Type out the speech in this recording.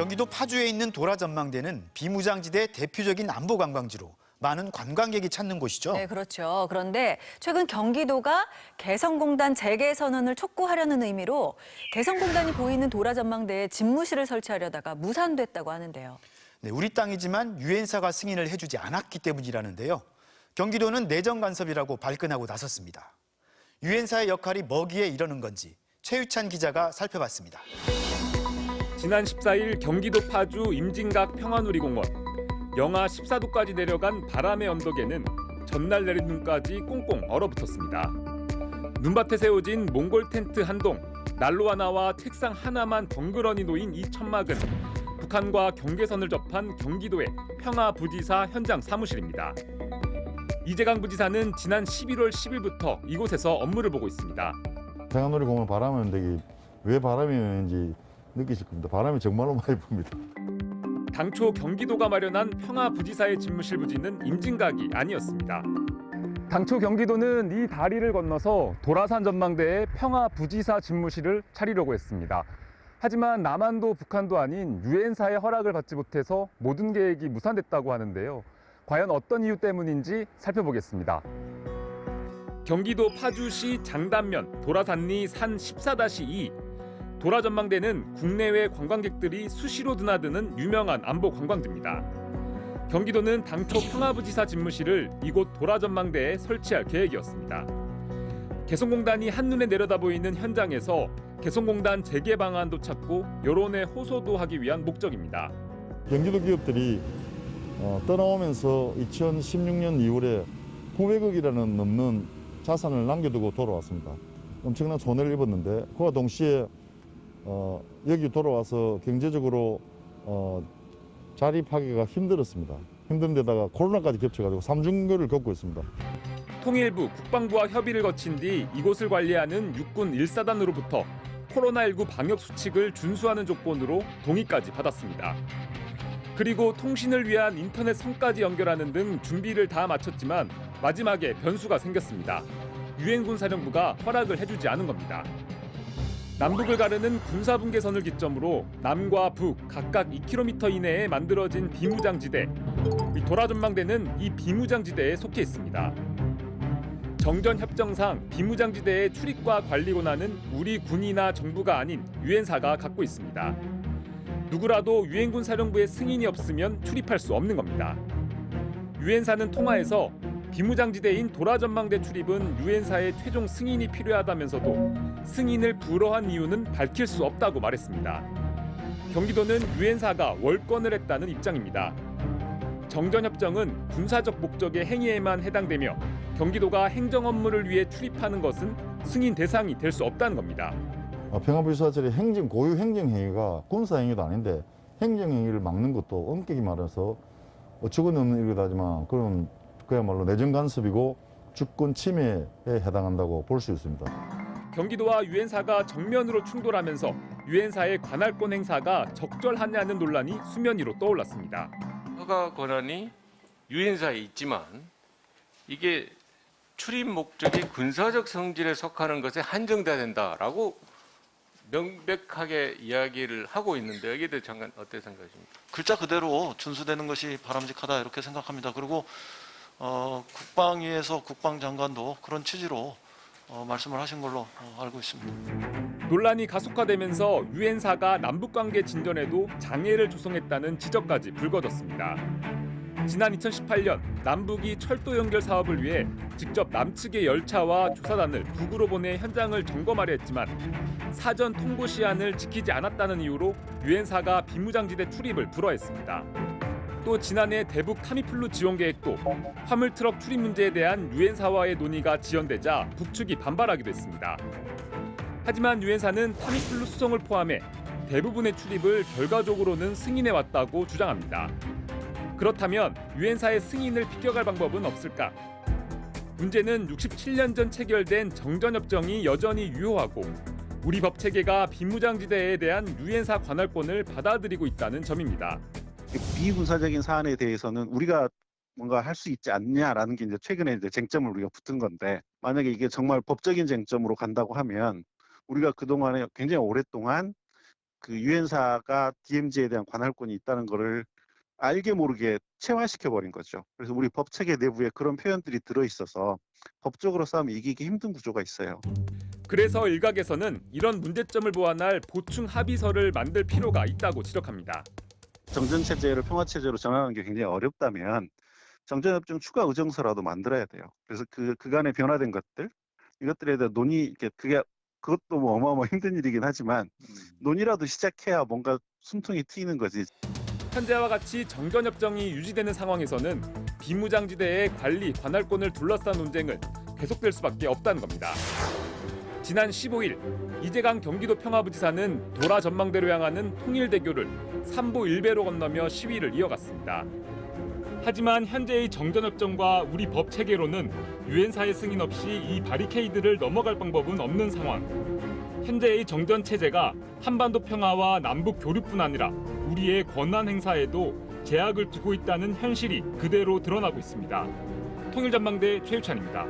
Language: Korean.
경기도 파주에 있는 도라전망대는 비무장지대 대표적인 안보 관광지로 많은 관광객이 찾는 곳이죠. 네, 그렇죠. 그런데 최근 경기도가 개성공단 재개 선언을 촉구하려는 의미로 개성공단이 보이는 도라전망대에 집무실을 설치하려다가 무산됐다고 하는데요. 네, 우리 땅이지만 유엔사가 승인을 해주지 않았기 때문이라는데요. 경기도는 내정 간섭이라고 발끈하고 나섰습니다. 유엔사의 역할이 뭐기에 이러는 건지 최유찬 기자가 살펴봤습니다. 지난 14일 경기도 파주 임진각 평화누리공원. 영하 14도까지 내려간 바람의 언덕에는 전날 내린 눈까지 꽁꽁 얼어붙었습니다. 눈밭에 세워진 몽골 텐트 한 동, 난로 하나와 책상 하나만 덩그러니 놓인 이 천막은 북한과 경계선을 접한 경기도의 평화부지사 현장 사무실입니다. 이재강 부지사는 지난 11월 10일부터 이곳에서 업무를 보고 있습니다. 평화누리공원 바람은 되게 왜 바람이 오는지 느끼실 겁니다. 바람이 정말로 많이 붑니다. 당초 경기도가 마련한 평화부지사의 집무실 부지는 임진각이 아니었습니다. 당초 경기도는 이 다리를 건너서 도라산 전망대에 평화부지사 집무실을 차리려고 했습니다. 하지만 남한도 북한도 아닌 유엔사의 허락을 받지 못해서 모든 계획이 무산됐다고 하는데요. 과연 어떤 이유 때문인지 살펴보겠습니다. 경기도 파주시 장단면 도라산리 산 14-2. 도라전망대는 국내외 관광객들이 수시로 드나드는 유명한 안보 관광지입니다. 경기도는 당초 평화부지사 집무실을 이곳 도라전망대에 설치할 계획이었습니다. 개성공단이 한눈에 내려다 보이는 현장에서 개성공단 재개 방안도 찾고 여론의 호소도 하기 위한 목적입니다. 경기도 기업들이 떠나오면서 2016년 2월에 900억이라는 넘는 자산을 남겨두고 돌아왔습니다. 엄청난 손해를 입었는데 그와 동시에 여기 돌아와서 경제적으로 자립하기가 힘들었습니다. 힘든 데다가 코로나까지 겹쳐가지고 삼중고를 겪고 있습니다. 통일부, 국방부와 협의를 거친 뒤 이곳을 관리하는 육군 1사단으로부터 코로나19 방역 수칙을 준수하는 조건으로 동의까지 받았습니다. 그리고 통신을 위한 인터넷 선까지 연결하는 등 준비를 다 마쳤지만 마지막에 변수가 생겼습니다. 유엔군 사령부가 허락을 해주지 않은 겁니다. 남북을 가르는 군사분계선을 기점으로 남과 북 각각 2km 이내에 만들어진 비무장지대. 이 도라전망대는 이 비무장지대에 속해 있습니다. 정전협정상 비무장지대의 출입과 관리 권한은 우리 군이나 정부가 아닌 유엔사가 갖고 있습니다. 누구라도 유엔군 사령부의 승인이 없으면 출입할 수 없는 겁니다. 유엔사는 통화에서 비무장지대인 도라전망대 출입은 유엔사의 최종 승인이 필요하다면서도 승인을 불허한 이유는 밝힐 수 없다고 말했습니다. 경기도는 유엔사가 월권을 했다는 입장입니다. 정전협정은 군사적 목적의 행위에만 해당되며 경기도가 행정 업무를 위해 출입하는 것은 승인 대상이 될 수 없다는 겁니다. 평화부지사들의 고유 행정행위가 군사행위도 아닌데 행정행위를 막는 것도 엄격히 말해서 어처구니 없는 일이다지만 그런 그야말로 내정 간섭이고 주권 침해에 해당한다고 볼 수 있습니다. 경기도와 유엔사가 정면으로 충돌하면서 유엔사의 관할권 행사가 적절하냐는 논란이 수면 위로 떠올랐습니다. 허가 권한이 유엔사에 있지만 이게 출입 목적이 군사적 성질에 속하는 것에 한정돼야 된다라고 명백하게 이야기를 하고 있는데 여기에 대해 잠깐 어떻게 생각하십니까? 글자 그대로 준수되는 것이 바람직하다 이렇게 생각합니다. 그리고 국방위에서 국방장관도 그런 취지로 말씀을 하신 걸로 알고 있습니다. 논란이 가속화되면서 유엔사가 남북관계 진전에도 장애를 조성했다는 지적까지 불거졌습니다. 지난 2018년 남북이 철도 연결 사업을 위해 직접 남측의 열차와 조사단을 북으로 보내 현장을 점검하려 했지만 사전 통보 시한을 지키지 않았다는 이유로 유엔사가 비무장지대 출입을 불허했습니다. 또 지난해 대북 타미플루 지원 계획도 화물 트럭 출입 문제에 대한 유엔사와의 논의가 지연되자 북측이 반발하기도 했습니다. 하지만 유엔사는 타미플루 수송을 포함해 대부분의 출입을 결과적으로는 승인해 왔다고 주장합니다. 그렇다면 유엔사의 승인을 비껴갈 방법은 없을까? 문제는 67년 전 체결된 정전협정이 여전히 유효하고 우리 법 체계가 비무장지대에 대한 유엔사 관할권을 받아들이고 있다는 점입니다. 비군사적인 사안에 대해서는 우리가 뭔가 할 수 있지 않냐라는 게 이제 최근에 이제 쟁점을 우리가 붙은 건데 만약에 이게 정말 법적인 쟁점으로 간다고 하면 우리가 그동안에 굉장히 오랫동안 그 유엔사가 DMZ에 대한 관할권이 있다는 거를 알게 모르게 체화시켜 버린 거죠. 그래서 우리 법 체계 내부에 그런 표현들이 들어 있어서 법적으로 싸우면 이기기 힘든 구조가 있어요. 그래서 일각에서는 이런 문제점을 보완할 보충 합의서를 만들 필요가 있다고 지적합니다. 정전 체제를 평화 체제로 전환하는 게 굉장히 어렵다면 정전협정 추가 의정서라도 만들어야 돼요. 그래서 그간에 변화된 것들 이것들에 대한 논의 그것도 뭐 어마어마 힘든 일이긴 하지만 논의라도 시작해야 뭔가 숨통이 트이는 거지. 현재와 같이 정전협정이 유지되는 상황에서는 비무장지대의 관리 관할권을 둘러싼 논쟁은 계속될 수밖에 없다는 겁니다. 지난 15일 이재강 경기도 평화부지사는 도라 전망대로 향하는 통일대교를 3보 1배로 건너며 시위를 이어갔습니다. 하지만 현재의 정전협정과 우리 법 체계로는 유엔사의 승인 없이 이 바리케이드를 넘어갈 방법은 없는 상황. 현재의 정전 체제가 한반도 평화와 남북 교류뿐 아니라 우리의 권한 행사에도 제약을 두고 있다는 현실이 그대로 드러나고 있습니다. 통일전망대 최유찬입니다.